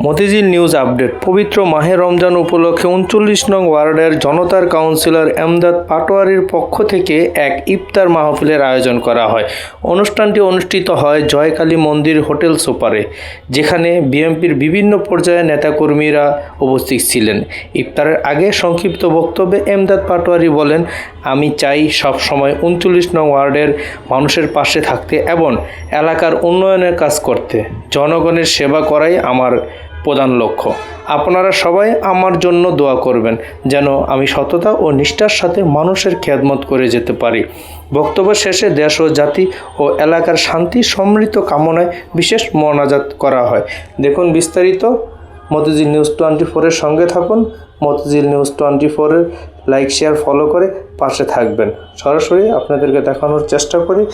Motijheel news update. পবিত্র মাহে রমজান উপলক্ষে ৩৯ নং ওয়ার্ডের জনতার কাউন্সিলর এমদাদ পাটোয়ারির পক্ষ থেকে এক ইফতার মাহফিলের আয়োজন করা হয়। অনুষ্ঠানটি অনুষ্ঠিত হয় জয়কালী মন্দির হোটেল সুপারে, যেখানে বিএনপির বিভিন্ন পর্যায়ের নেতাকর্মীরা উপস্থিত ছিলেন। ইফতারের আগে সংক্ষিপ্ত বক্তব্যে এমদাদ পাটোয়ারি বলেন, আমি চাই সবসময় ৩৯ নং ওয়ার্ডের মানুষের পাশে থাকতে এবং এলাকার উন্নয়নের কাজ করতে। জনগণের সেবা করাই আমার প্রধান লক্ষ্য। আপনারা সবাই আমার জন্য দোয়া করবেন, যেন আমি সততা ও নিষ্ঠার সাথে মানুষের খেদমত করে যেতে পারি। বক্তব্য শেষে দেশ ও জাতি ও এলাকার শান্তি সমৃদ্ধ কামনায় বিশেষ মোনাজাত করা হয়। দেখুন বিস্তারিত মতিঝিল নিউজ 24-এর সঙ্গে থাকুন। মতিঝিল নিউজ 24-এর লাইক, শেয়ার, ফলো করে পাশে থাকবেন। সরাসরি আপনাদেরকে দেখানোর চেষ্টা করি।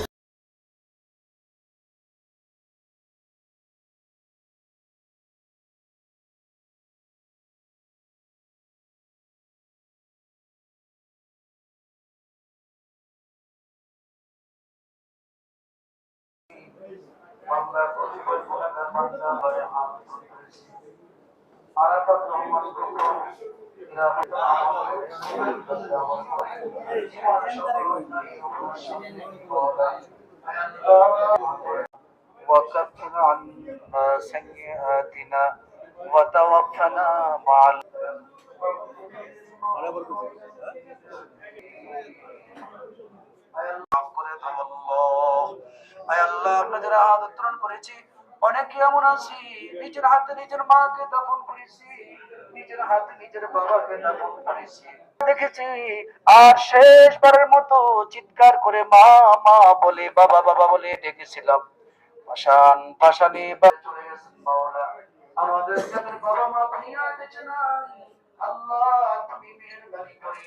وكفر عنا سيئاتنا وتوفنا مع অনেকে এমন আছি নিজের হাতে নিজের মাকে দাফন করেছি, নিজের হাতে নিজের বাবাকে দাফন করেছি, দেখেছি। আর শেষবারের মতো চিৎকার করে মা মা বলে, বাবা বাবা বলে ডেকেছিলাম। পাশান পাশানি চলে গেছেন মাওলা। আমাদের যাদের বাবা মা দুনিয়া বেঁচে নাই, আল্লাহ তুমি মেহেরবানি করে